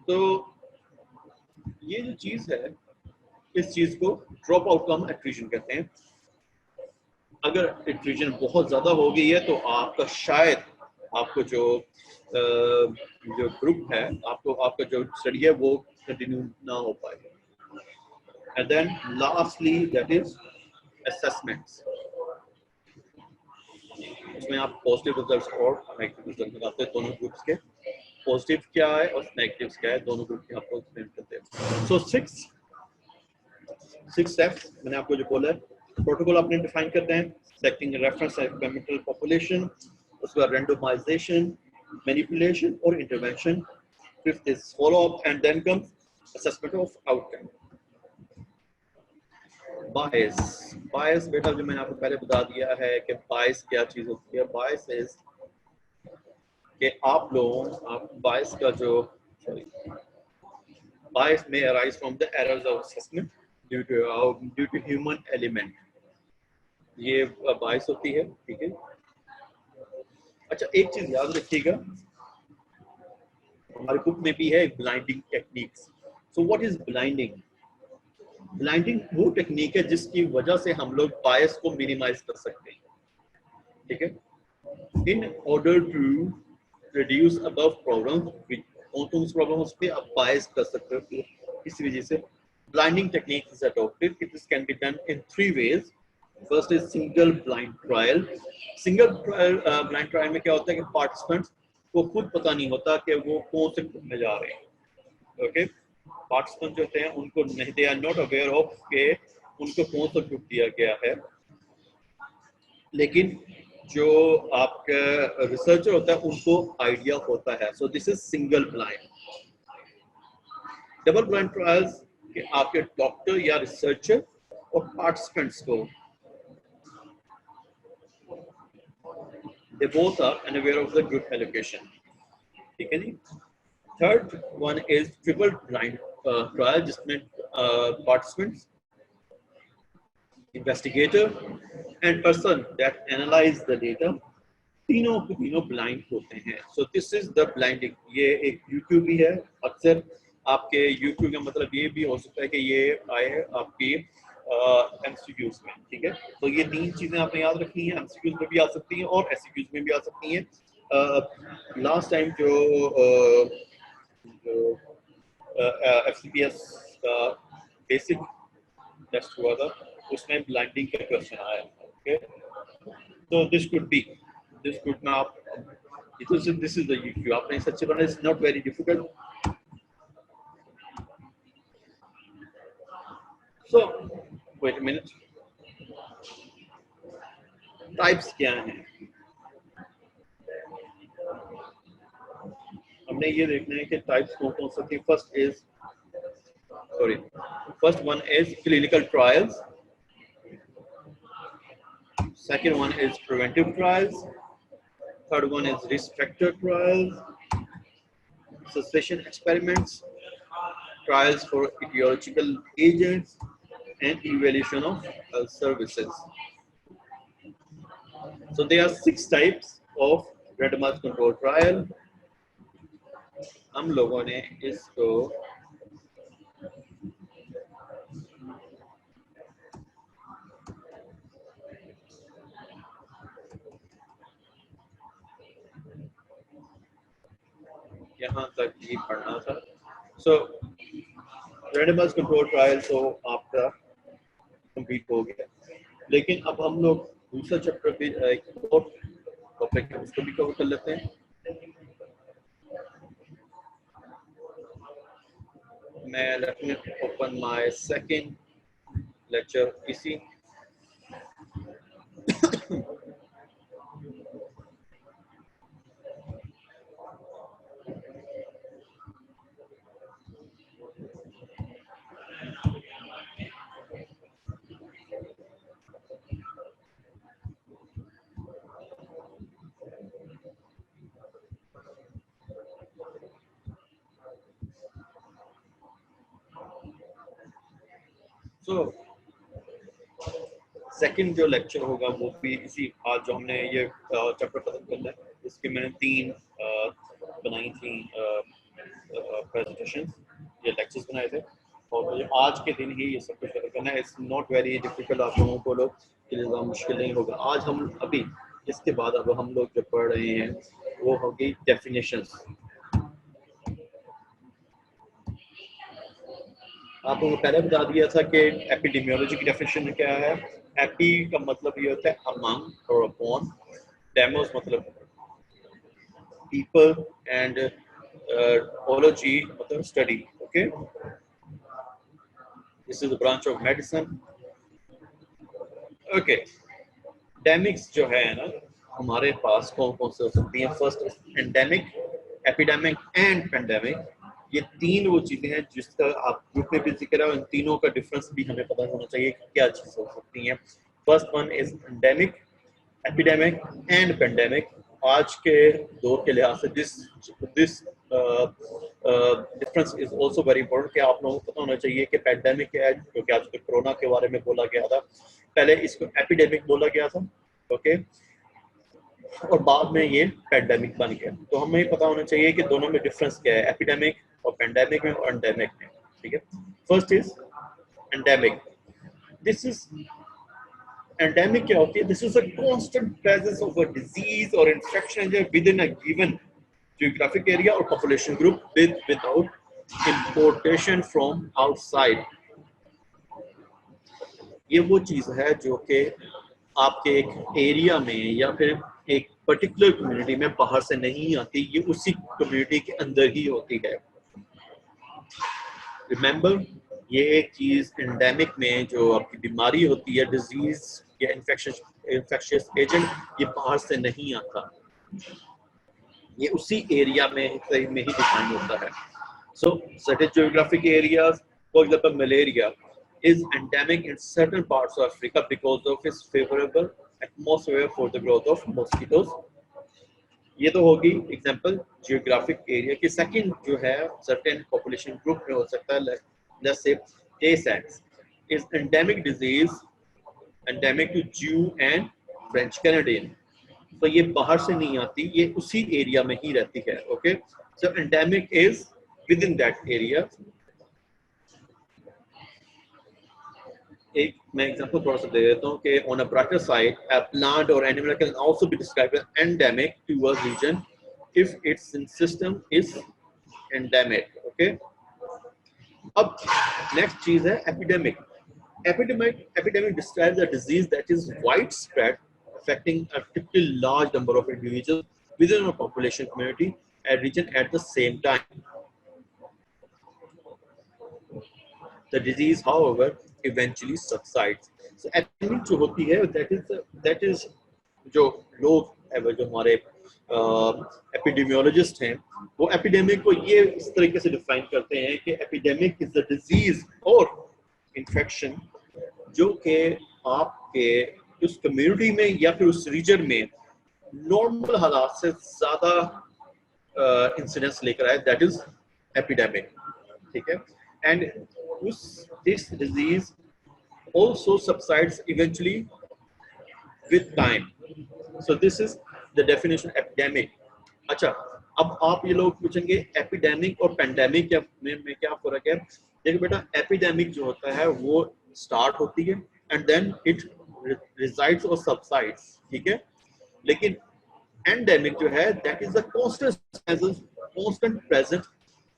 तो ये जो चीज है, इस चीज को ड्रॉप आउटकम एट्रीशन कहते हैं। अगर एट्रीशन बहुत ज्यादा हो गई है तो आपका शायद आपको जो ग्रुप है, आपका जो स्टडी है वो कंटिन्यू ना हो पाए। And then lastly that is assessments. इसमें आप पॉजिटिव रिजल्ट्स और नेगेटिव रिजल्ट लगाते हैं दोनों ग्रुप्स के। पॉजिटिव क्या है और नेगेटिव क्या है, दोनों ग्रुप के आपको एक्सप्लेन करते हैं। सो सिक्स स्टेप्स मैंने आपको जो बोला है, प्रोटोकॉल आपने डिफाइन करते हैं, सेलेक्टिंग रेफरेंस एक्सपेरिमेंटल पॉपुलेशन, उसके बाद रैंडमाइजेशन, मैनिपुलेशन और intervention, fifth is follow up and then comes assessment of outcome. Bias बेटा जो मैंने आपको पहले बता दिया है कि बायस क्या चीज होती है। बायस इज कि आप बायस का जो बायस में arise from the errors of assessment due to human element, ये बायस होती है। ठीक है, अच्छा एक चीज याद रखिएगा, हमारे बुक में भी है blinding techniques. So what is blinding? Blinding वो टेक्निक है जिसकी वजह से हम लोग बायस को मिनिमाइज कर सकते हैं। ठीक है, in order to reduce above problem, उस प्रॉब्लम्स पे आप बायस कर सकते हो। इस वजह से blinding technique is adopted. It can be done in 3 ways. First is single blind trial. Single blind trial में क्या होता है कि participants को खुद पता नहीं होता कि वो कौन से ग्रुप में जा रहे हैं। ओके, पार्टिसिपेंट जो होते हैं उनको नहीं, they are not aware of के उनको कौन सा ग्रुप दिया गया है। लेकिन जो आपका रिसर्चर होता है उनको आइडिया होता है। So this is single blind. Double blind trials कि आपके डॉक्टर या रिसर्चर और पार्टिसिपेंट्स को they both are unaware of the group allocation। ठीक है जी। Third one is triple blind trial जिसमें participants, investigator and person that analyze the data तीनों के तीनों ब्लाइंड होते हैं। सो दिस इज द ब्लाइंडिंग। ये एक यूट्यूब भी है। अक्सर आपके यूट्यूब का मतलब ये भी हो सकता है कि ये आए है आपकी एमसीक्यूज में। ठीक है, तो ये 3 चीजें आपने याद रखनी है। एमसीक्यूज में भी आ सकती हैं और एससीक्यूज में भी आ सकती हैं। लास्ट टाइम जो एफसीपीएस का बेसिक टेस्ट हुआ था उसमें ब्लाइंडिंग का क्वेश्चन आया। ओके, तो this could now, this is the UQ. आपने सच्चे बनाना, it's not very difficult. So wait a minute, types क्या हैं? हमने ये देखना है कि types कौन सा थी। First one is clinical trials, second one is preventive trials, third one is risk factor trials, cessation experiments, trials for etiological agents, and evaluation of services. So there are 6 types of randomized control trial. हम लोगों ने इसको यहाँ तक ही पढ़ना था। So randomized control trial तो आपका कंप्लीट हो गया, लेकिन अब हम लोग दूसरा चैप्टर पे एक और टॉपिक है उसको भी कवर कर लेते हैं। मैं let me open my second lecture इसी सो सेकंड जो लेक्चर होगा वो भी इसी आज जो हमने ये चैप्टर खत्म करना है इसके मैंने 3 बनाई थी प्रेजेंटेशन, ये लेक्चर्स बनाए थे और मुझे आज के दिन ही ये सब कुछ कवर करना है। इट्स नॉट वेरी डिफिकल्ट, आप लोगों को लोग के लिए ज़्यादा मुश्किल नहीं होगा। आज हम अभी इसके बाद अब हम लोग जो पढ़ रहे हैं वो होगी डेफिनेशंस। आप लोगों को पहले बता दिया था कि एपिडेमियोलॉजी की डेफिनेशन क्या है। एपी का मतलब ये होता है अमंग और अपॉन, डेमोस मतलब people, and ology मतलब study. Okay, this is a branch of medicine. Okay, endemics जो है ना हमारे पास कौन कौन से हो सकती हैं। First endemic, epidemic and pandemic, ये तीन वो चीजें हैं जिसका आप ग्रुप में भी जिक्र है। इन तीनों का डिफरेंस भी हमें पता होना चाहिए कि क्या चीज हो सकती है। First one is endemic, epidemic and pandemic. आज के दौर के लिहाज से this difference is also very important कि आप लोगों को पता होना चाहिए कि पेंडेमिक क्या है, जो कि आज तक कोरोना के बारे में बोला गया था, पहले इसको एपिडेमिक बोला गया था। ओके, और बाद में ये पेंडेमिक बन गया। तो हमें पता होना चाहिए कि दोनों में डिफरेंस क्या है, एपिडेमिक और पेंडेमिक में और एंडेमिक में। ठीक है, first is endemic. This is endemic क्या होती है? This is a constant presence of a disease और infection within a given geographic area or population group without importation from outside. ये वो चीज है जो कि आपके एक एरिया में या फिर एक पर्टिकुलर कम्युनिटी में बाहर से नहीं आती, ये उसी कम्युनिटी के अंदर ही होती है। रिमेंबर, ये एक चीज एंडेमिक में जो आपकी बीमारी होती है, डिजीज या इन्फेक्शियस एजेंट, ये बाहर से नहीं आता, ये उसी एरिया में ही डिफाइन होता है। So certain geographic areas, for example, malaria is endemic in certain parts of Africa because of its favorable atmosphere for the growth of mosquitoes. ये तो होगी एग्जांपल जियोग्राफिक एरिया की। सेकंड जो है certain population group में हो सकता है, let's say Tay-Sachs is endemic disease, endemic to Jew and French Canadian. तो ये बाहर से नहीं आती, ये उसी एरिया में ही रहती है। Okay, so endemic is within that area. एक मैं एग्जांपल थोड़ा सा दे देता हूँ कि on a brighter side a plant और animal can also be described as endemic to a region if its system is endemic. Okay, अब नेक्स्ट चीज है एपिडेमिक। Epidemic describes a disease that is widespread, affecting a typically large number of individuals within a population, community, and region at the same time. The disease, however, eventually subsides. So, epidemic जो होती है, that is जो लोग है, जो हमारे epidemiologist हैं, वो एपिडेमिक को ये इस तरीके से डिफाइन करते हैं कि एपिडेमिक इज द डिजीज और इन्फेक्शन जो कि आपके उस कम्युनिटी में या फिर उस रीजन में नॉर्मल हालात से ज्यादा इंसिडेंस लेकर आए, दैट इज एपिडेमिक। ठीक है, and this disease also subsides eventually with time. So this is the definition epidemic. अच्छा, अब आप ये लोग पूछेंगे एपिडेमिक और पेंडेमिक में क्या फर्क है। देखो बेटा, एपिडेमिक जो होता है वो स्टार्ट होती है एंड देन इट रिजाइड्स और सबसाइड्स। ठीक है, लेकिन एंडेमिक जो है that is the constant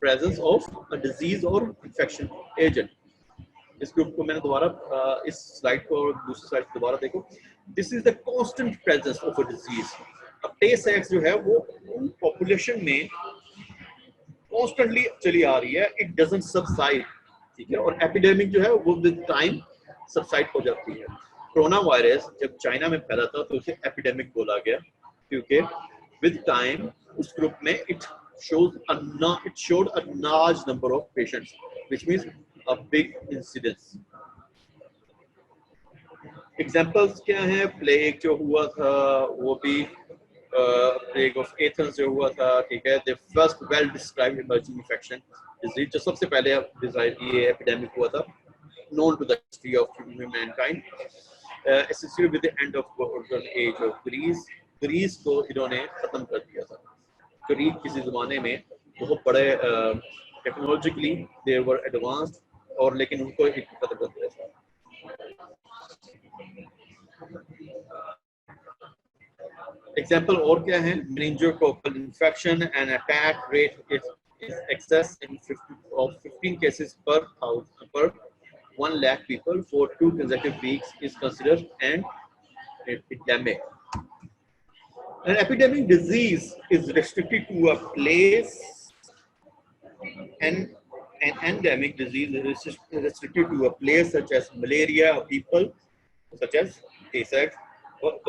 presence of a disease और इन्फेक्शन एजेंट। इस ग्रुप को मैंने दोबारा इस स्लाइड को और दूसरी स्लाइड दोबारा देखो। This is the constant presence of a disease. अब Tay-Sachs जो है वो पॉपुलेशन में कॉन्स्टेंटली चली आ रही है, इट डजंट सबसाइड। ठीक है, और एपिडेमिक जो है वो विद टाइम सबसाइड हो जाती है। कोरोना वायरस जब चाइना में फैला था तो उसे एपिडेमिक बोला गया क्योंकि विद टाइम उस ग्रुप में it showed a large number of patients, which means a big incidence. Examples क्या है? प्लेग जो हुआ था वो भी प्लेग ऑफ एथेंस जो हुआ था। ठीक है, the first well described emerging infection disease, जो सबसे पहले ये एपिडेमिक हुआ था, known to the history of mankind, associated with the end of golden age of Greece. Greece को इन्होंने खत्म कर दिया था। ग्रीक किसी जमाने में बहुत बड़े टेक्नोलॉजिकली दे वर एडवांस्ड, और लेकिन उनको एक खतरा करता है। एग्जाम्पल और क्या है, meningococcal infection and attack rate is excess in 15 cases per 1 lakh people for 2 consecutive weeks is considered an epidemic. An epidemic disease is restricted to a place, and an endemic disease is restricted to a place such as malaria or people such as insects.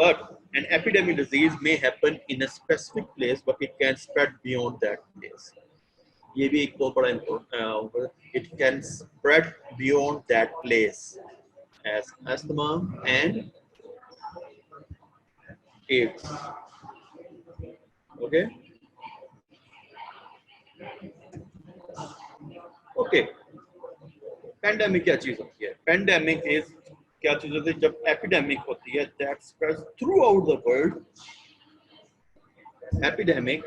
But an epidemic disease may happen in a specific place, but it can spread beyond that place. ये भी एक बहुत बड़ा important. It can spread beyond that place as asthma and AIDS. Okay. Okay. Pandemic क्या चीज होती है? Pandemic is क्या चीज होती है? जब epidemic होती है, that spreads throughout the world. Epidemic,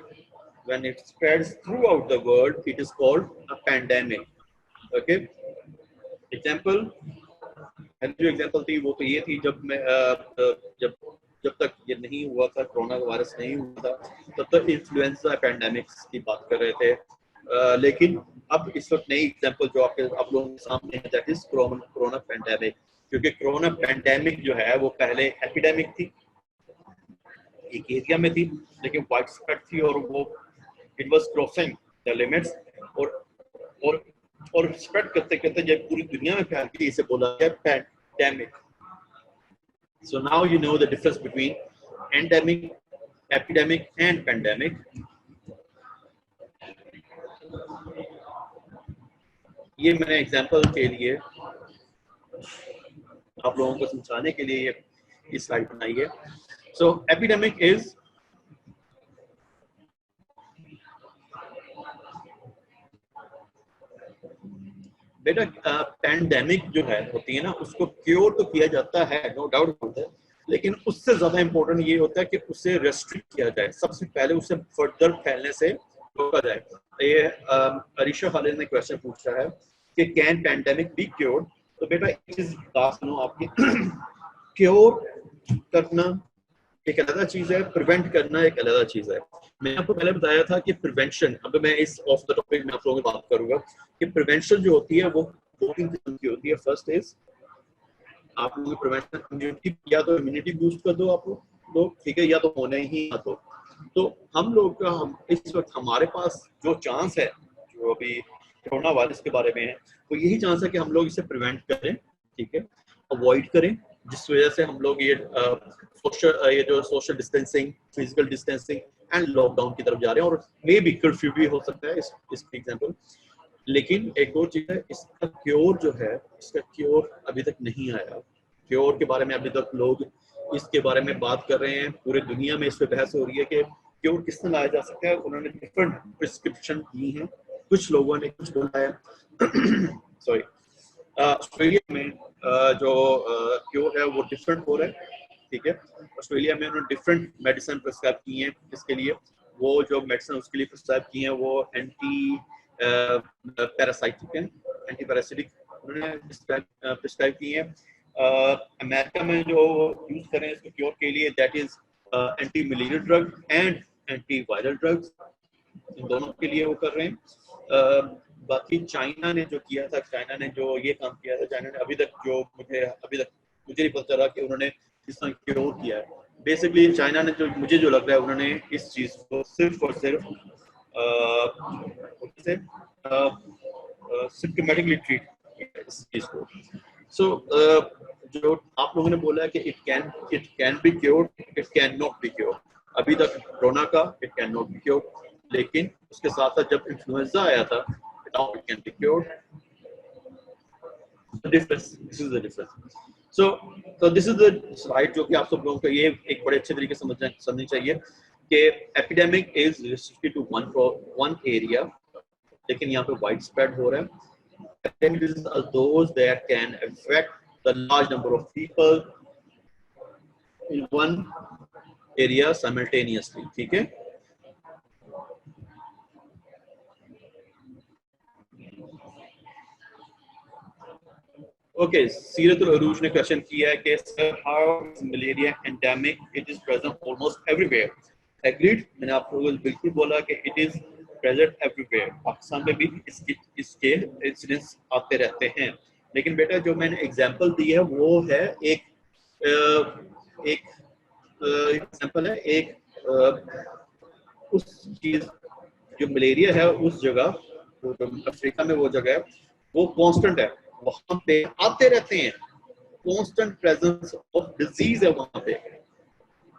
when it spreads throughout the world, it is called a pandemic. Okay. Example, जो एग्जाम्पल थी वो तो ये थी, जब मैं जब तक ये नहीं हुआ था, कोरोना वायरस नहीं हुआ था, तब तक इन्फ्लुएंजा पैंडेमिक्स की बात कर रहे थे। लेकिन अब इस वक्त नई एग्जाम्पल जो आप लोगों के सामने है, दैट इज कोरोना पैंडेमिक। क्योंकि कोरोना पैंडेमिक जो है वो पहले एपिडेमिक थी, एक एरिया में थी, लेकिन वाइड स्प्रेड थी, और वो it was crossing the limits, और स्प्रेड करते करते जब पूरी दुनिया में फैल गई, इसे बोला गया pandemic. So now you know the difference between endemic, epidemic and pandemic. ये मैंने एग्जांपल के लिए आप लोगों को समझाने के लिए ये स्लाइड बनाई है। So epidemic is बेटा पैंडेमिक जो है होती है ना, उसको क्योर तो किया जाता है, नो डाउट होता है, लेकिन उससे ज्यादा इंपॉर्टेंट ये होता है कि उसे रेस्ट्रिक्ट किया जाए। सबसे पहले उसे फर्दर फैलने से रोका जाए। ये अरीशा खालिद ने क्वेश्चन पूछा है कि कैन पैंडेमिक बी क्योर्ड। तो बेटा एक चीज बात सुनो आपकी, क्योर करना एक अलग चीज है, प्रिवेंट करना एक अलग चीज है। मैंने आपको पहले बताया था कि प्रिवेंशन, अब मैं इस ऑफ द टॉपिक में आप लोगों से बात करूंगा कि प्रिवेंशन जो होती है वो 2-3 किस्म की होती है। फर्स्ट इज आप लोगों की प्रिवेंशन इम्यूनिटी, या तो इम्यूनिटी बूस्ट कर दो आप लोग, ठीक है, या तो होने ही ना दो। तो हम लोग का इस वक्त हमारे पास जो चांस है, जो अभी कोरोना वायरस के बारे में है, वो यही चांस है कि हम लोग इसे प्रिवेंट करें, ठीक है, अवॉइड करें, जिस वजह से हम लोग ये जो social distancing, physical distancing and lockdown की तरफ जा रहे हैं, और मे बी कर्फ्यू भी हो सकता है इस एग्जांपल। लेकिन एक और चीज है, इसका क्योर जो है, इसका क्योर अभी तक नहीं आया। क्योर के बारे में अभी तक लोग इसके बारे में बात कर रहे हैं, पूरी दुनिया में इस पे बहस हो रही है कि क्योर किस तरह लाया जा सकता है। उन्होंने डिफरेंट प्रिस्क्रिप्शन दी हैं, कुछ लोगों ने कुछ बोला है सॉरी ऑस्ट्रेलिया में जो क्योर है वो डिफरेंट हो रहा है, ठीक है। ऑस्ट्रेलिया में उन्होंने डिफरेंट मेडिसिन प्रिस्क्राइब की हैं इसके लिए। वो जो मेडिसिन उसके लिए प्रिस्क्राइब की हैं वो एंटी पैरासाइटिक है, एंटी पैरासिटिक उन्होंने प्रिस्क्राइब की हैं। अमेरिका में जो यूज करें इसको क्योर के लिए, that is anti malaria drug and anti viral drugs, इन दोनों के लिए वो कर रहे हैं। बाकी चाइना ने जो किया था, चाइना ने जो ये काम किया था, चाइना ने अभी तक मुझे नहीं पता चला कि उन्होंने किस तरह क्योर किया है। बेसिकली चाइना ने जो मुझे जो लग रहा है, उन्होंने इस चीज को सिर्फ और सिर्फ सिम्पटोमेटिकली ट्रीट किया इस चीज को। सो जो आप लोगों ने बोला है कि it can be cured, it can not be cured. अभी तक कोरोना का it can not be cured, लेकिन उसके साथ साथ जब इन्फ्लुएंजा आया था, now it can be cured. The difference, this is the difference. So this is the slide जो कि आप सब लोगों को ये एक बड़े अच्छे तरीके से समझनी चाहिए कि epidemic is restricted to one area, लेकिन यहाँ पे वाइड स्प्रेड हो रहा है। Epidemic diseases are those that can affect the large number of people in one area simultaneously, ठीक है। ओके, सीरतुल अरूज ने क्वेश्चन किया है कि sir how is malaria endemic, it is present almost everywhere. Agreed, मैंने आप लोगों को बिल्कुल बोला कि it is present everywhere. Pakistan में भी इसके इंसिडेंट्स आते रहते हैं, लेकिन बेटा जो मैंने एग्जांपल दी है वो है एक एग्जांपल है, उस चीज जो मलेरिया है उस जगह, वो जो अफ्रीका में वो जगह है वो कांस्टेंट है, वहां पे आते रहते हैं, कांस्टेंट प्रेजेंस ऑफ डिजीज है वहां पे।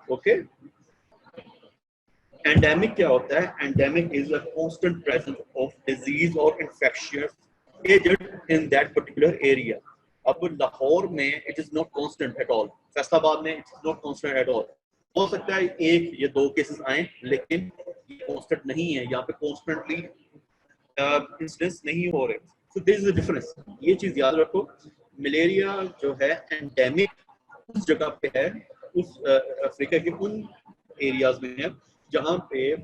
ओके, एंडेमिक क्या होता है? Endemic is a constant presence of disease और infectious agent in that particular area. अब लाहौर में it is not constant at all, Faisalabad में it is not constant at all. हो सकता है एक या दो केसेस आए, लेकिन ये कांस्टेंट नहीं है, यहाँ पे कॉन्स्टेंटली इंसिडेंस नहीं हो रहे। सो दिस इज द डिफरेंस, ये चीज याद रखो। मलेरिया जो है एंडेमिक उस जगह पे है, उस अफ्रीका के उन एरियाज में है जहाँ पे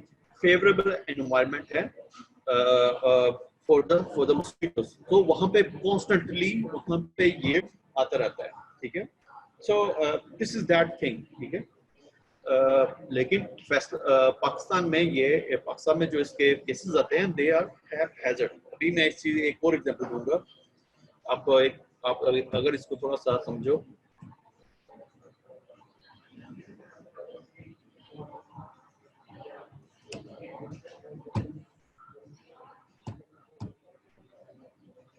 फेवरेबल एनवायरनमेंट है फॉर द मॉस्किटोस, तो वहाँ पे कॉन्स्टेंटली वहाँ पे ये आता रहता है। ठीक है, so this is that thing. ठीक है, लेकिन पाकिस्तान में ये, पाकिस्तान में जो इसके केसेस आते हैं दे आर हैजर्ड। अभी मैं इस चीज एक और एग्जांपल दूंगा आपको, आप अगर इसको थोड़ा सा समझो।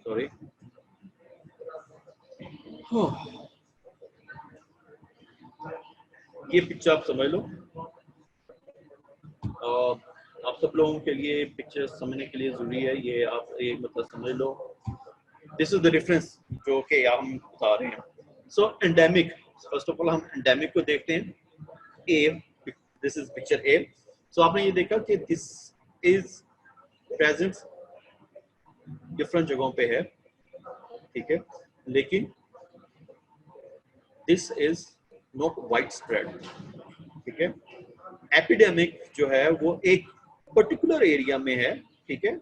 सॉरी, ये पिक्चर आप समझ लो, आप सब लोगों के लिए पिक्चर समझने के लिए जरूरी है, ये आप एक मतलब समझ लो। दिस इज द डिफरेंस जो कि हम बता रहे हैं। सो एंडेमिक, फर्स्ट ऑफ ऑल हम एंडेमिक को देखते हैं। ए, दिस इज पिक्चर ए। सो आपने ये देखा कि दिस इज प्रेजेंट डिफरेंट जगहों पे है, ठीक है, लेकिन this is not wide spread. ठीक है, एपिडेमिक जो है वो एक पर्टिकुलर एरिया में है, ठीक है,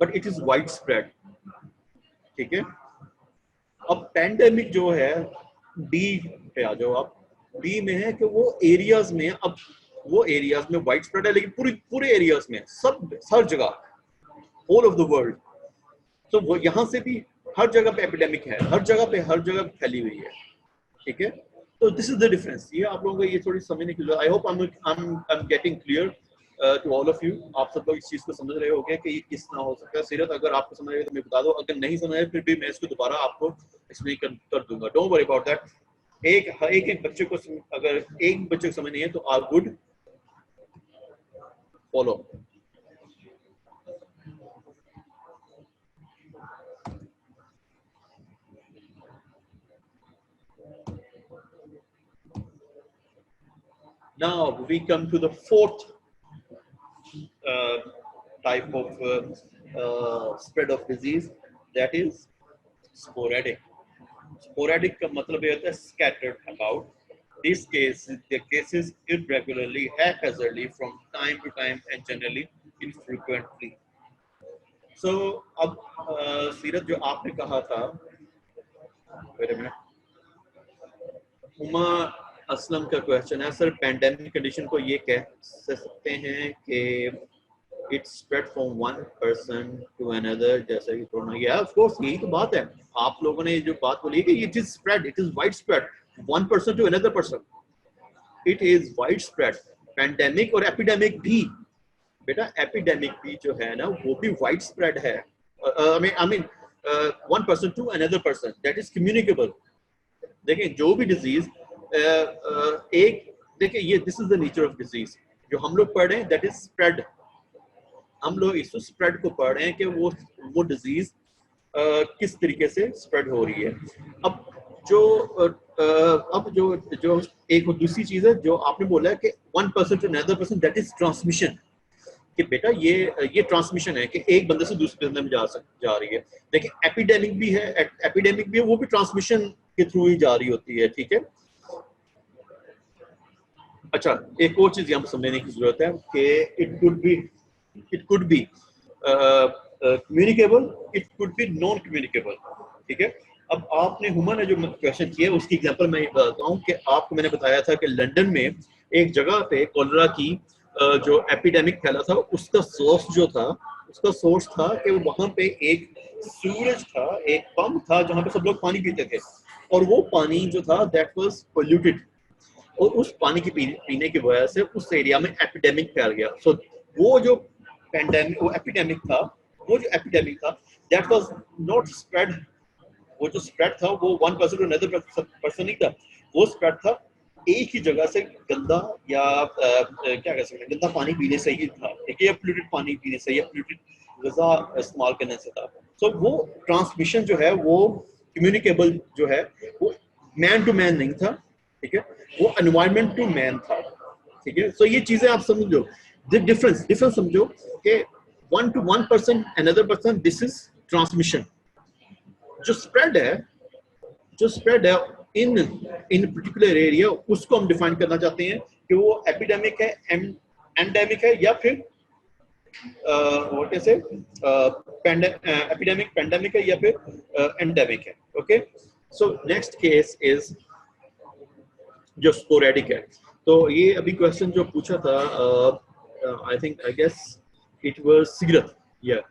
but it is wide spread. ठीक है, अब पैंडेमिक जो है डी पे आ जाओ आप, डी में है कि वो एरियाज में, अब वो एरियाज में वाइड स्प्रेड है, लेकिन पूरे एरियाज में, सब हर जगह, होल ऑफ द वर्ल्ड। तो वो यहां से भी हर जगह पे एपिडेमिक है, हर जगह फैली हुई है। ठीक है, तो दिस इज द डिफरेंस। ये आप लोगों को ये थोड़ी समझने के लिए, I hope I am getting clear to all of you. आप सब लोग इस चीज को समझ रहे होंगे कि ये किस तरह हो सकता है। सीरत, अगर आपको समझ रहे हो तो मैं बता दो, अगर नहीं समझ रहे फिर भी मैं इसको दोबारा आपको एक्सप्लेन कर दूंगा, डोंट वरी अबाउट दैट। एक बच्चे को, अगर एक बच्चे को समझ नहीं है तो I would follow. Now we come to the fourth type of spread of disease, that is sporadic. Sporadic का मतलब ये होता है scattered about. These cases, the cases irregularly, haphazardly, from time to time, and generally infrequently. So अब सीरत जो आपने कहा था, wait a minute, Uma Aslam का क्वेश्चन है, सर पैंडेमिक कंडीशन को ये कह सकते हैं कि it's spread from one person to another, जैसे कि कोरोना। या ऑफ कोर्स यही तो बात है, आप लोगों ने जो बात बोली कि it is spread, it is wide spread, one person to another person, it is wide spread. Pandemic और एपिडेमिक भी, बेटा एपिडेमिक भी जो है ना वो भी वाइड स्प्रेड है। I mean one person to another person, that is communicable. देखिए जो भी डिजीज एक, देखिए ये this is the nature of disease जो हम लोग पढ़ रहे हैं, दैट इज स्प्रेड। हम लोग इस स्प्रेड को पढ़ रहे हैं कि वो डिजीज किस तरीके से स्प्रेड हो रही है। अब जो एक दूसरी चीज है जो आपने बोला है कि one person to another person, that is transmission. कि बेटा ये ट्रांसमिशन है कि एक बंदे से दूसरे बंदे में जा रही है। देखिए एपिडेमिक भी है, एपिडेमिक भी है, वो भी ट्रांसमिशन के थ्रू ही जा रही होती है। ठीक है, अच्छा एक और चीज यहाँ पर समझने की जरूरत है कि it could be communicable, it could be non communicable. ठीक है, अब आपने हुमा ने जो क्वेश्चन किया उसकी एग्जांपल मैं बताता हूँ कि आपको मैंने बताया था कि लंदन में एक जगह पे कॉलरा की जो एपिडेमिक फैला था, उसका सोर्स जो था, उसका सोर्स था कि वहां पे एक सूरज था, एक पंप था जहां पे सब लोग पानी पीते थे, और वो पानी जो था दैट वाज पोल्यूटेड, और उस पानी की पीने की वजह से उस एरिया में एपिडेमिक फैल गया। सो वो जो पैंडेमिक, वो एपिडेमिक था, वो जो एपिडेमिक था दैट वाज नॉट स्प्रेड, वो जो स्प्रेड था वो one person to another person नहीं था, वो स्प्रेड था एक ही जगह से गंदा या क्या कह सकते हैं, गंदा पानी पीने से ही था, ठीक है, या पोल्यूटेड पानी पीने से या पोल्यूटेड गजा इस्तेमाल करने से था। सो वो ट्रांसमिशन जो है वो कम्युनिकेबल जो है वो मैन टू मैन नहीं था, ठीक है, वो एनवायरमेंट टू मैन था, ठीक है। सो ये चीजें आप समझो, डिफरेंस डिफरेंस समझो कि one two one person another person, this is transmission. जो स्प्रेड है, जो स्प्रेड है इन इन पर्टिकुलर एरिया, उसको हम डिफाइन करना चाहते हैं कि वो एपिडेमिक है, एंडेमिक है, या फिर what is it, epidemic pandemic है, या फिर एंडेमिक है। Okay, so next case is जो स्पोरेडिक है। तो ये अभी क्वेश्चन जो पूछा था, I think I guess it was Seerat, या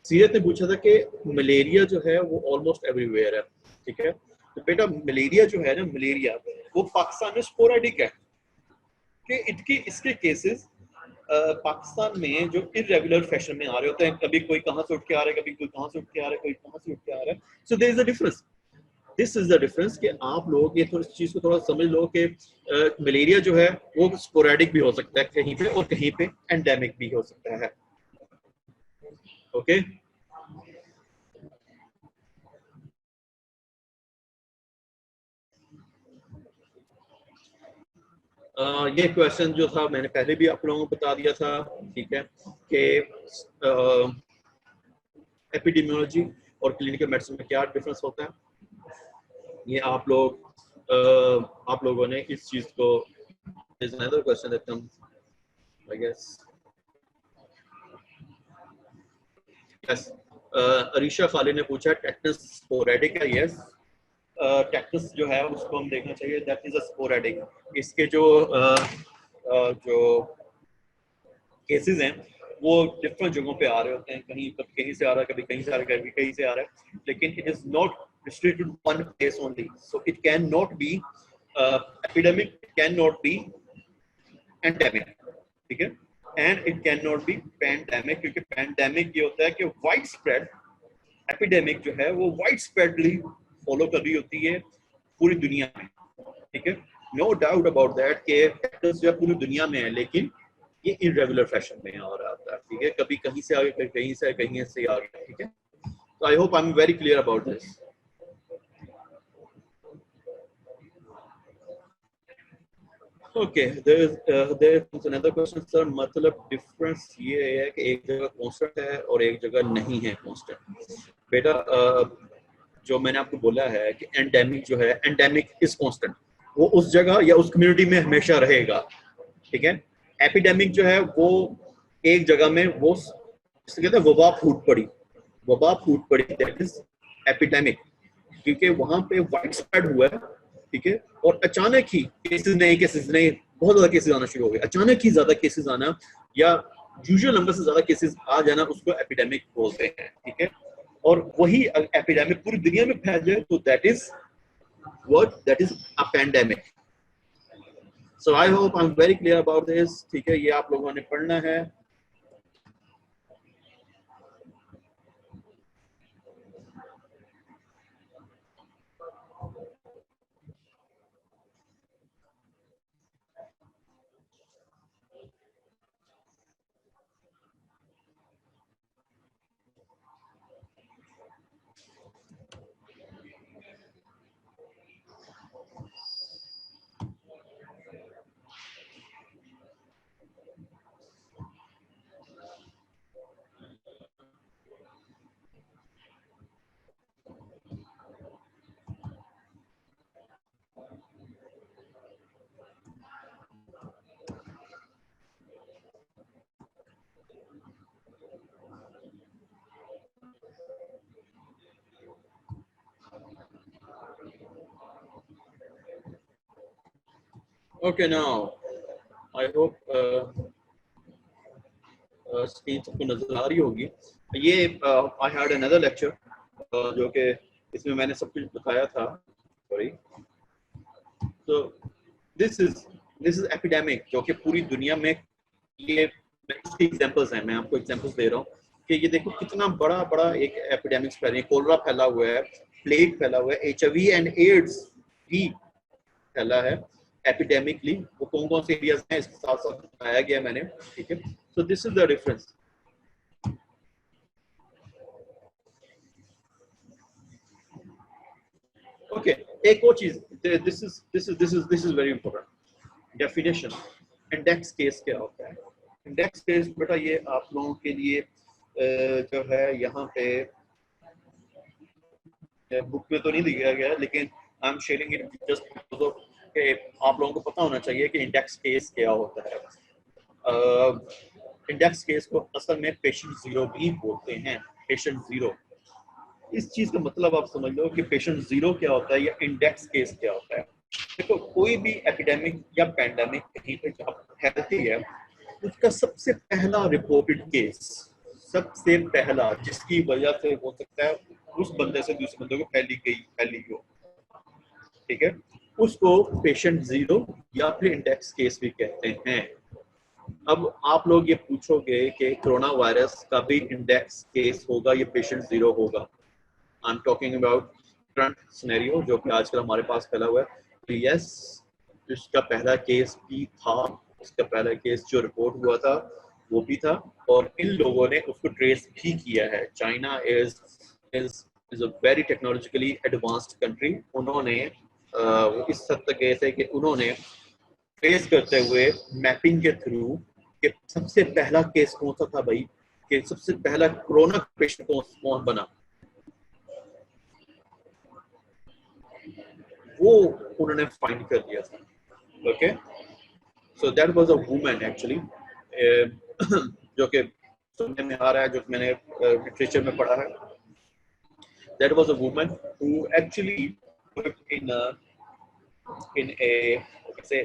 सीरत ने पूछा था कि मलेरिया जो है वो ऑलमोस्ट एवरीवेयर है, ठीक है। तो बेटा मलेरिया जो है ना, मलेरिया वो पाकिस्तान में स्पोरेडिक है, कि इनके इसके केसेस पाकिस्तान में जो इरेगुलर फैशन में आ रहे होते हैं, कभी कोई कहाँ से उठ के आ रहा है, कभी कोई कहाँ से उठ के आ रहा है, कोई कहाँ से उठ के आ रहा है। So there is a difference, this is the difference कि आप लोग ये थोड़ी चीज को थोड़ा समझ लो कि मलेरिया जो है वो स्पोरेडिक भी हो सकता है कहीं पे, और कहीं पे एंडेमिक भी हो सकता है। Okay okay? ये क्वेश्चन जो था मैंने पहले भी आप लोगों को बता दिया था, ठीक है, कि एपिडेमियोलॉजी और क्लिनिकल मेडिसिन में क्या डिफरेंस होता है। ये आप लोगों ने इस चीज को, is another question that comes, I guess. Yes. Arisha Khalid ने पूछा टेटनस स्पोरेडिक है। यस, टेटनस जो है उसको हम देखना चाहिए, दैट इज अ स्पोरेडिक। इसके जो केसेस हैं वो डिफरेंट जगहों पे आ रहे होते हैं, कहीं कभी कहीं से आ रहा है, कभी कहीं से आ रहा है, कभी कहीं से आ रहा है, लेकिन it is not restricted to one place only, so it cannot be epidemic, it cannot be endemic, ठीक है, and it can not be pandemic, क्योंकि पैंडेमिक ये होता है कि वाइड स्प्रेड, एपिडेमिक जो है वो वाइड स्प्रेडली फॉलो कर रही होती है पूरी दुनिया में, ठीक है। नो डाउट अबाउट दैट कि फैक्टर्स जो है पूरी दुनिया में है, लेकिन ये इरेगुलर फैशन में हो रहा था, ठीक है, कभी कहीं से आ गया, कभी कहीं से, कहीं से आ गया, ठीक है। तो आई hope I am very clear about this. Okay, there is another question sir, मतलब डिफरेंस ये है कि एक जगह कांस्टेंट है और एक जगह नहीं है कांस्टेंट। बेटा जो मैंने आपको बोला है कि एंडेमिक जो है, एंडेमिक इज कांस्टेंट, वो उस जगह या उस कम्युनिटी में हमेशा रहेगा, ठीक है। एपिडेमिक जो है वो एक जगह में, वो जिसे कहते हैं वबा फूट पड़ी, वबा फूट पड़ी, दैट इज एपिडेमिक, क्योंकि वहां पे वाइड स्प्रेड हुआ है, ठीक है, और अचानक ही केसेस नहीं, बहुत ज्यादा केसेस आना शुरू हो गए, अचानक ही ज्यादा केसेस आना या यूजुअल नंबर से ज्यादा केसेस आ जाना, उसको एपिडेमिक बोलते हैं, ठीक है। और वही एपिडेमिक पूरी दुनिया में फैल जाए तो that is what, that is a pandemic. So I hope I am very clear about this, ठीक है, ये आप लोगों ने पढ़ना है। Okay, now I hope screen सबको नजर आ रही होगी। ये आई हैड अनदर लेक्चर जो कि इसमें मैंने सब कुछ बताया था। सॉरी, तो दिस इज एपिडेमिक जो कि पूरी दुनिया में ये इसके एग्जांपल्स हैं। मैं आपको एग्जांपल्स दे रहा हूँ कि ये देखो कितना बड़ा बड़ा एक एपिडेमिक्स फैल रही है। कोलरा फैला हुआ है, प्लेग फैला हुआ है, एचआईवी एंड एड्स भी फैला है एपिडेमिकली। वो कौन कौन से एरियाज हैं इसके साथ साथ बताया गया मैंने, ठीक है। So this is the difference. Okay, एक और चीज, this is very important definition. Index case क्या होता है? इंडेक्स केस बेटा ये आप लोगों के लिए जो है यहाँ पे बुक में तो नहीं दिया गया, लेकिन I am sharing it just because of कि आप लोगों को पता होना चाहिए कि इंडेक्स केस क्या होता है। इंडेक्स केस को असल में पेशेंट जीरो भी बोलते हैं। पेशेंट जीरो, इस चीज का मतलब आप समझ लो कि पेशेंट जीरो क्या होता है या इंडेक्स केस क्या होता है। देखो कोई भी एपिडेमिक या पैंडेमिक कहीं पे जहाँ फैलती है, उसका सबसे पहला रिपोर्टेड केस, सबसे पहला जिसकी वजह से हो सकता है उस बंदे से दूसरे बंदे को फैली हो, ठीक है, उसको पेशेंट जीरो या फिर इंडेक्स केस भी कहते हैं। अब आप लोग ये पूछोगे कि कोरोना वायरस का भी इंडेक्स केस होगा या पेशेंट जीरो होगा? I am talking about current scenario जो कि आजकल हमारे पास फैला हुआ है। तो यस, उसका पहला केस भी था, उसका पहला केस जो रिपोर्ट हुआ था वो भी था, और इन लोगों ने उसको ट्रेस भी किया है। China is is is a very technologically advanced country. उन्होंने इस हद तक गए थे कि उन्होंने ट्रेस करते हुए मैपिंग के थ्रू कि सबसे पहला केस कौन सा था भाई, कि सबसे पहला कोरोना पेशेंट कौन बना, वो उन्होंने फाइंड कर दिया था। Okay, so that was a woman actually, जो कि सुनने में आ रहा है, जो मैंने लिटरेचर में पढ़ा है। That was a woman who actually in in a say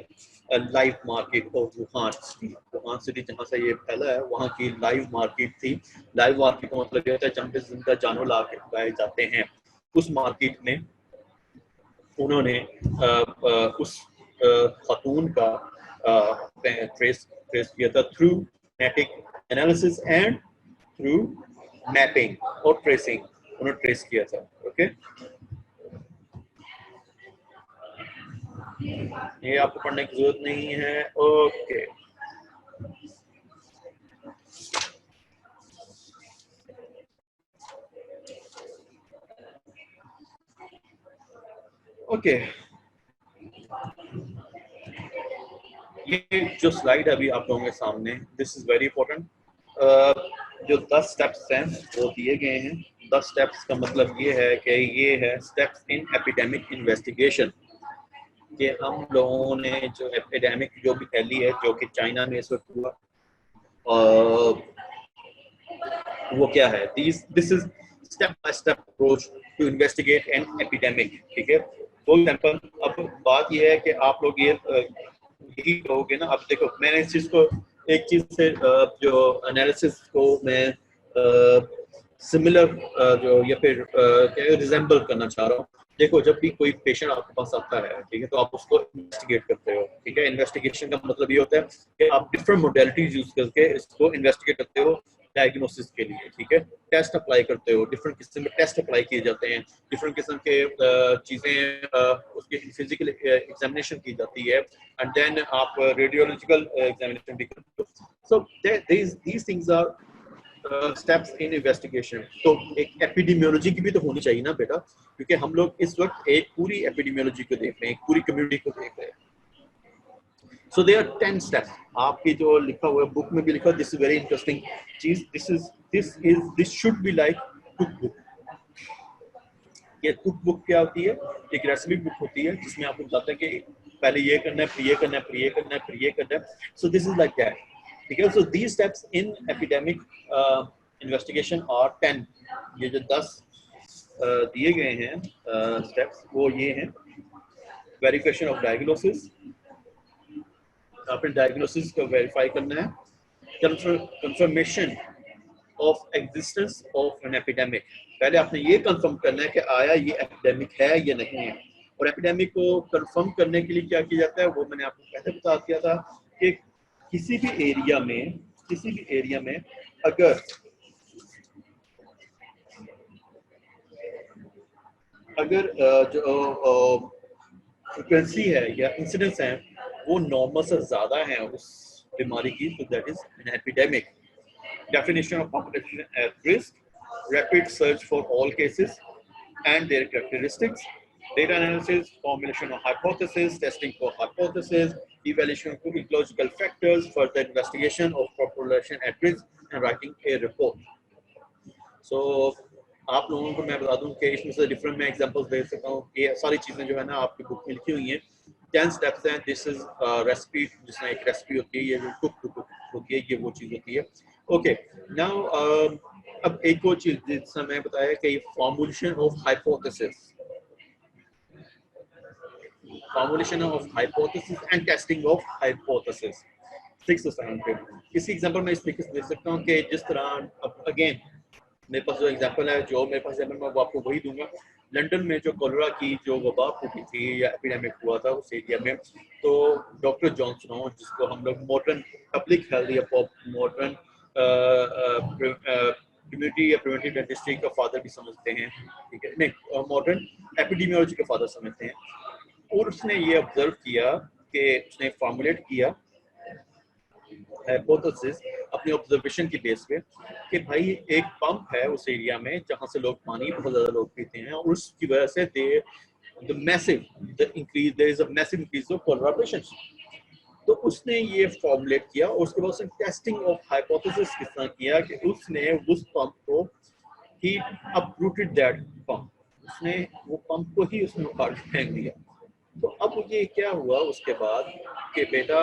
a live market of Wuhan city. Wuhan city जहाँ से ये फैला है वहाँ की लाइव मार्केट थी। लाइव मार्केट का मतलब ये होता है जहाँ पे जिंदा जानवर लाए जाते हैं। उस मार्केट में उन्होंने उस खातून का ट्रेस ट्रेस किया था through genetic analysis and through mapping और ट्रेसिंग, उन्होंने ट्रेस किया था। ओके, ये आपको पढ़ने की जरूरत नहीं है। ओके, ओके, ये जो स्लाइड है अभी आप लोगों के सामने, दिस इज वेरी इंपॉर्टेंट। जो 10 स्टेप्स हैं वो दिए गए हैं। 10 स्टेप्स का मतलब ये है कि ये है स्टेप्स इन एपिडेमिक इन्वेस्टिगेशन, कि हम लोगों ने जो एपिडेमिक जो भी फैली है जो कि चाइना में इस वक्त हुआ, वो क्या है। This is step by step approach to investigate an epidemic, ठीक है। फॉर एग्जांपल, अब बात ये है कि आप लोग ये यही कहोगे ना। अब देखो मैंने इस चीज को एक चीज से जो एनालिसिस को मैं सिमिलर जो या फिर रिजेंबल करना चाह रहा हूँ। देखो जब भी कोई पेशेंट आपके पास आता है, ठीक है, तो आप उसको इन्वेस्टिगेट करते हो, ठीक है। इन्वेस्टिगेशन का मतलब ये होता है कि आप डिफरेंट मोडेलिटीज यूज करके इसको इन्वेस्टिगेट करते हो डायग्नोसिस के लिए, ठीक है। टेस्ट अप्लाई करते हो, डिफरेंट किस्म के टेस्ट अप्लाई किए जाते हैं, डिफरेंट किस्म के चीजें उसकी फिजिकल एग्जामिनेशन की जाती है, एंड देन आप रेडियोलॉजिकल एग्जामिनेशन भी करते हो। सो these things are steps in investigation. तो एक एपिडेमियोलॉजी की भी तो होनी चाहिए ना बेटा, क्योंकि हम लोग इस वक्त एक पूरी एपिडेमियोलॉजी को देख रहे हैं, एक पूरी कम्युनिटी को देख रहे हैं। सो देयर आर 10 स्टेप्स, आपकी जो लिखा हुआ है बुक में भी लिखा, दिस इज वेरी इंटरेस्टिंग चीज। This should be like cook book. ये कुक बुक क्या होती है? एक रेसिपी बुक होती है जिसमें आपको बताता है कि पहले ये करना है, फिर ये करना है, फिर ये करना है, फिर ये करना है। So this is like that, ठीक है। So these steps in epidemic investigation are 10। ये जो 10 दिए गए हैं स्टेप्स वो ये हैं: वेरिफिकेशन ऑफ डायग्नोसिस, आपने डायग्नोसिस को वेरीफाई करना है, confirmation of existence of an epidemic, पहले आपने ये कंफर्म करना है कि आया ये एपिडेमिक है या नहीं है। और एपिडेमिक को कंफर्म करने के लिए क्या किया जाता है वो मैंने आपको पहले बता दिया था कि किसी भी एरिया में अगर जो फ्रिक्वेंसी है या इंसिडेंस है वो नॉर्मल से ज्यादा है उस बीमारी की, तो that is an epidemic. Definition of population at risk, rapid search for all cases and their characteristics, data analysis, formulation of hypothesis, testing for hypothesis, evaluation of ecological factors, further investigation of population at risk, and writing a report. So, आप लोगों को मैं बता दूं कि इसमें से different मैं एग्जांपल्स दे सकता हूँ। ये सारी चीज़ें जो है ना आपकी बुक में लिखी हुई हैं। 10 स्टेप्स हैं। दिस इज रेसिपी, जिसमें एक रेसिपी होती है, ये जो कुक होती है, ये वो चीज़ होती है। ओके, नाउ अब एक और चीज़ जिसमें मैं बताया कि formulation of hypothesis and testing of hypothesis 6 से 7 पे। इसी एग्जांपल में इस तरीके से दे सकता हूँ कि जिस तरह अगेन मेरे पास जो एग्जांपल है, जो मेरे पास एग्जांपल मैं वो आपको वही दूंगा। लंदन में जो कोलेरा की जो वबा फूटी थी या एपिडेमिक हुआ था उस एरिया में, तो डॉक्टर जॉन स्नो, जिसको हम लोग मॉडर्न पब्लिक हेल्थ या मॉडर्न कम्युनिटी या प्रिवेंटिव डेंटिस्ट्री का फादर भी समझते हैं, ठीक है, नहीं मॉडर्न एपिडेमियोलॉजी का फादर समझते हैं। और उसने ये ऑब्जर्व किया कि उसने फॉर्मुलेट किया हाइपोथेसिस अपनी ऑब्जर्वेशन की बेस पे कि भाई एक पंप है उस एरिया में जहां से लोग पानी बहुत ज्यादा लोग पीते हैं, और उसकी वजह से there is a massive increase of cholera patients। तो उसने ये फॉर्मुलेट किया और उसके बाद उसने टेस्टिंग ऑफ हाइपोथेसिस किस तरह किया कि उसने उस पंप को ही अपरूटेड दैट पंप, उसने वो पंप को ही उसने उखाड़ फेंक दिया। तो अब मुझे क्या हुआ उसके बाद कि बेटा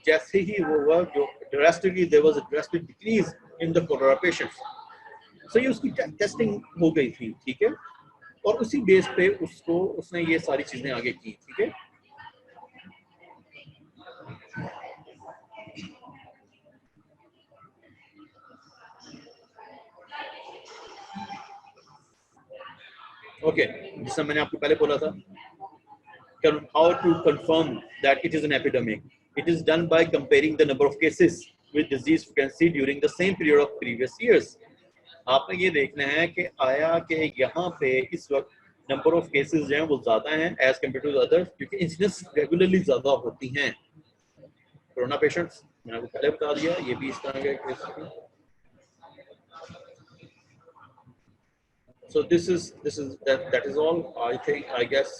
जैसे ही वो हुआ जो drastically there was a drastic decrease in the cholera patients, so ये उसकी टेस्टिंग हो गई थी, ठीक है, और उसी बेस पे उसने ये सारी चीजें आगे की, ठीक है। ओके, जिसमें मैंने आपको पहले बोला था how to confirm that it is an epidemic. It is done by comparing the number of cases with disease frequency during the same period of previous years. आपने ये देखना है कि आया कि यहाँ पे इस वक्त नंबर ऑफ केसेस जो हैं वो ज्यादा हैं एज कम्पेयर टू अदर्स, क्योंकि इंसिडेंस रेगुलरली ज्यादा होती हैं। कोरोना पेशेंट्स मैंने आपको पहले बता दिया, ये भी इस तरह के case. So this is that is all I guess.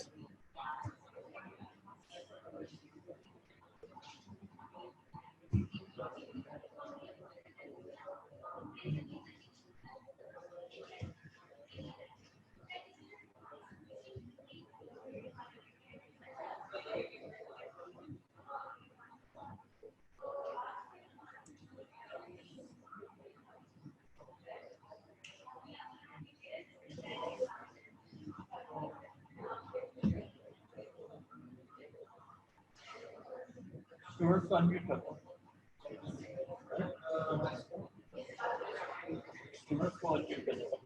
Students unmute करता हूँ। Students को unmute करता हूँ।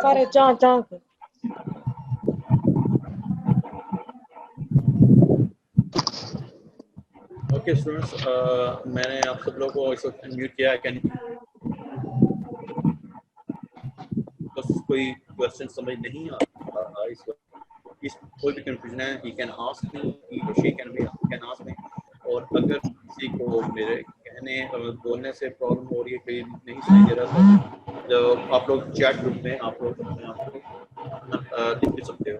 Fare ciao. Okay, students, मैंने आप सब लोगों को इस वक्त अनम्यूट किया है। कैन बस कोई क्वेश्चन समझ नहीं आ रहा इस वक्त, इस कोई भी कंफ्यूजन है, he can ask me, he or she can ask me। और अगर किसी को मेरे कहने और बोलने से प्रॉब्लम हो रही है, कोई नहीं सुनाई दे रहा, तो जो आप लोग चैट ग्रुप में आप लोग अपने आप को लिख भी सकते हो।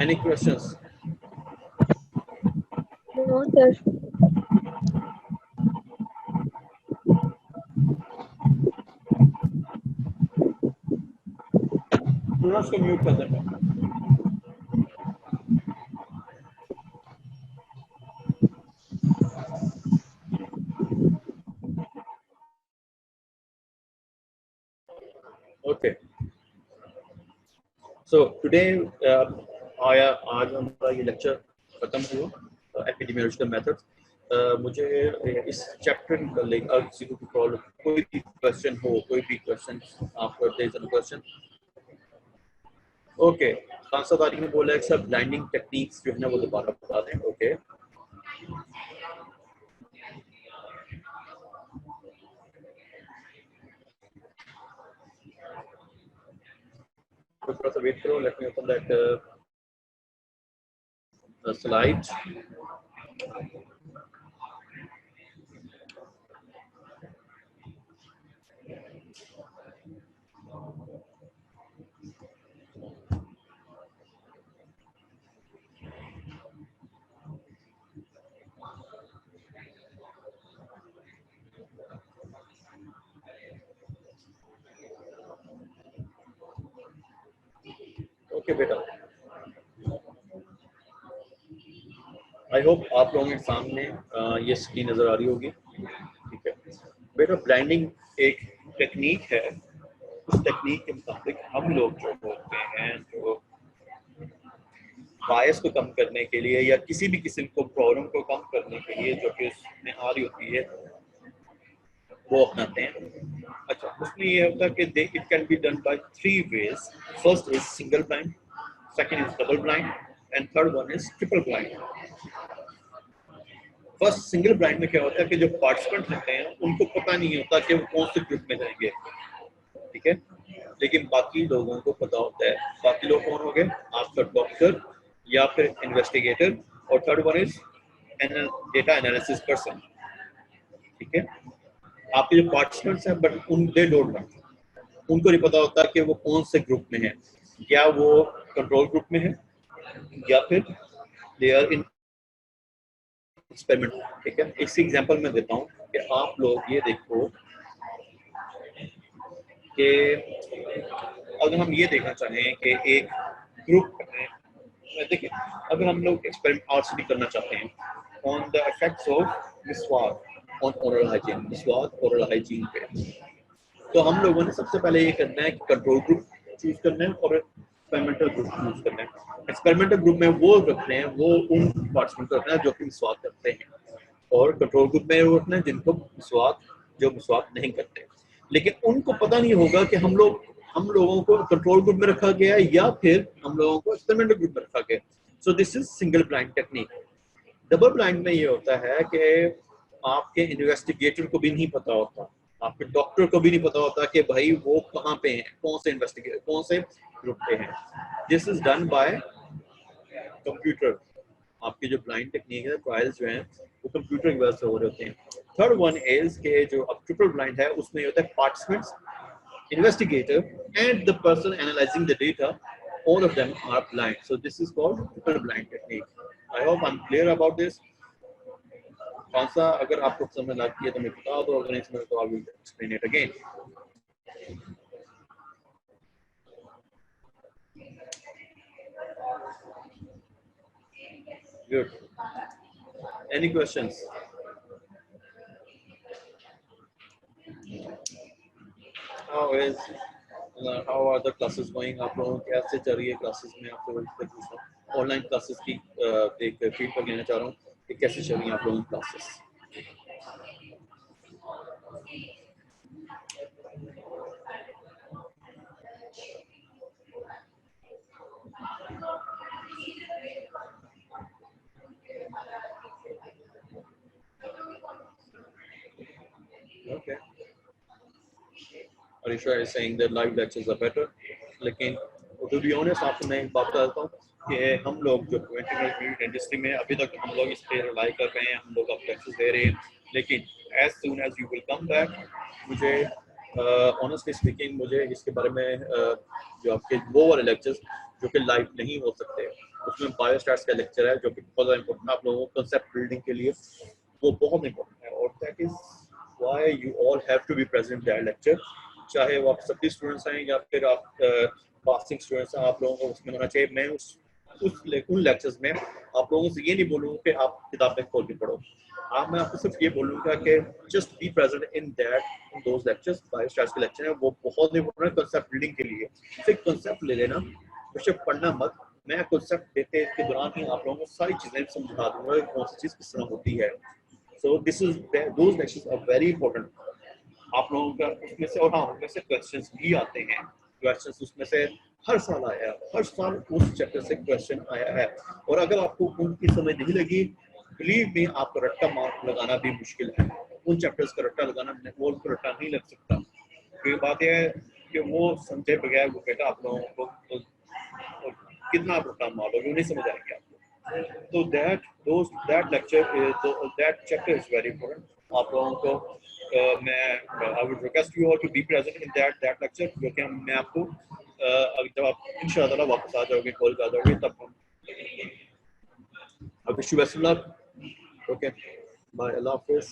Any questions? No, sir. Students को म्यूट कर देना. Okay. So today आज हमारा ये लेक्चर खत्म हुआ एपिडेमियोलॉजिकल मेथड्स. मुझे इस चैप्टर का लेकर अगर किसी को प्रॉब्लम कोई भी क्वेश्चन हो, कोई भी क्वेश्चन आपका क्वेश्चन. ओके, खानसा तारिक ने बोला है कि सब ब्लाइंडिंग टेक्निक्स जो है ना वो दोबारा बता दें. ओके, तो थोड़ा सा वेट करो. Let me open that slide. Okay बेटा, आई होप आप लोगों के सामने ये स्क्रीन नजर आ रही होगी. ठीक है बेटा, ब्रांडिंग एक टेक्निक है. उस टेक्निक के मुताबिक हम लोग जो होते हैं, जो बायस को कम करने के लिए या किसी भी किस्म को प्रॉब्लम को कम करने के लिए जो कि उसमें आ रही होती है वो अपनाते हैं. अच्छा, उसमें ये होता है कि it can be done by 3 ways. First is single blind, second is double blind and third one is triple blind. First single blind में क्या होता है कि जो पार्टिसिपेंट होते हैं उनको पता नहीं होता कि वो कौन से ग्रुप में जाएंगे. ठीक है, लेकिन बाकी लोगों को पता होता है. बाकी लोग कौन हो गए? आपका डॉक्टर या फिर इन्वेस्टिगेटर, और third one is data analysis person. ठीक है, आपके जो पार्टिसिपेंट्स हैं बट उन दे डोंट नो, उनको नहीं पता होता कि वो कौन से ग्रुप में है, या वो कंट्रोल ग्रुप में है या फिर दे आर इन एक्सपेरिमेंट. ठीक है, इस एग्जांपल में देता हूँ कि आप लोग ये देखो कि अगर हम ये देखना चाहें कि एक ग्रुप है, देखिए अगर हम लोग एक्सपेरिमेंट आरसीडी करना चाहते हैं ऑन द इफेक्ट्स ऑफ मिसवाक ऑन ओरल हाइजीन, मिसवाक ओरल हाइजीन पे, तो हम लोगों ने सबसे पहले ये करना है कि कंट्रोल ग्रुप चूज करना है और एक्सपेरिमेंटल ग्रुप चूज करना है. एक्सपेरिमेंटल ग्रुप में वो रखते हैं, वो उन पार्टिसिपेंट को रखना है जो कि मिसवाक करते हैं, और कंट्रोल ग्रुप में वो रखना है जिनको मिसवाक नहीं करते. लेकिन उनको पता नहीं होगा कि हम लोगों को कंट्रोल ग्रुप में रखा गया है या फिर हम लोगों को एक्सपेरिमेंटल ग्रुप में रखा गया. सो this is single blind technique. Double blind में ये होता है कि आपके इन्वेस्टिगेटर को भी नहीं पता होता, आपके डॉक्टर को भी नहीं पता होता कि भाई वो कहाँ पे हैं, कौन से इन्वेस्टिगेटर कौन से ग्रुप पे हैं. This is done by computer. आपकी जो ब्लाइंड टेक्निक है, ट्रायल्स जो हैं वो कंप्यूटर की वजह से हो रहे होते हैं. थर्ड वन इज के जो अब ट्रिपल ब्लाइंड है उसमें होता है participants, investigator and the person analyzing the data, all of them are blind. So this is called triple blind technique. I hope I'm clear about this. कौन सा अगर आपको समझ लगती है तो मैं बता दो, अगर नहीं समझ तो I will explain it again. Good. Any questions? How are the classes going? आप लोगों को कैसे चल रही है क्लासेस में? आप लोगों से पूछना, ऑनलाइन क्लासेस की एक फीडबैक लेना चाह रहा हूँ कि कैसे चल रही हैं आप लोगों की classes. Okay. Arisha is saying that live lectures are better. लेकिन to be honest आपको मैं एक बात बताता हूँ कि हम लोग जो प्रिवेंटिव इंडस्ट्री में अभी तक हम लोग इस पे रिलाई कर रहे हैं, हम लोग अब लेक्चर्स दे रहे हैं, लेकिन as soon as you will come back, मुझे ऑनेस्टली स्पीकिंग मुझे इसके बारे में जो आपके वो वाले लेक्चर्स जो कि लाइव नहीं हो सकते, उसमें बायोस्टैट्स का लेक्चर है जो कि बहुत ज़्यादा इंपॉर्टेंट है आप लोगों को कंसेप्ट बिल्डिंग के लिए, वो बहुत इंपॉर्टेंट है। और that is why you all have to be present that lecture, चाहे वो आप सभी स्टूडेंट्स हैं या फिर आप पासिंग स्टूडेंट्स हैं, आप लोगों को उसमें होना चाहिए। मैं उन लेक्चर्स में आप लोगों से ये नहीं बोलूँगा कि आप किताबें खोल के पढ़ो, मैं आपको सिर्फ ये बोलूँगा कि just be present in those lectures. Biostats के लेक्चर है वो बहुत इंपॉर्टेंट है कंसेप्ट बिल्डिंग के लिए। सिर्फ कंसेप्ट ले लेना, सिर्फ पढ़ना मत। मैं कंसेप्ट देते के दौरान ही आप लोगों को सारी चीज़ें समझा दूंगा कौन सी चीज़ किस तरह होती है। So this is those lectures are very important आप लोगों का उसमें से। और हाँ, उनमें से क्वेश्चंस भी आते हैं, क्वेश्चंस उसमें से हर साल आया है, हर साल उस चैप्टर से क्वेश्चन आया है। और अगर आपको उनकी समझ नहीं लगी, बिलीव मी, आपको रट्टा मार्क लगाना भी मुश्किल है। उन चैप्टर्स का रट्टा लगाना, वो रट्टा नहीं लग सकता। तो बात यह है कि वो समझे बगैर वो बेटा आप लोगों को कितना आप रट्टा मारोगे, नहीं समझ आएंगे आपको। तो that lecture is that chapter is very important आप लोगों को। मैं I would request you all to be present in that lecture, क्योंकि मैं आपको जब आप इंशाअल्लाह वापस आ जाओगे, कॉल आ जाओगे, तब हम I wish you best of luck. Okay, bye, Allah Hafiz.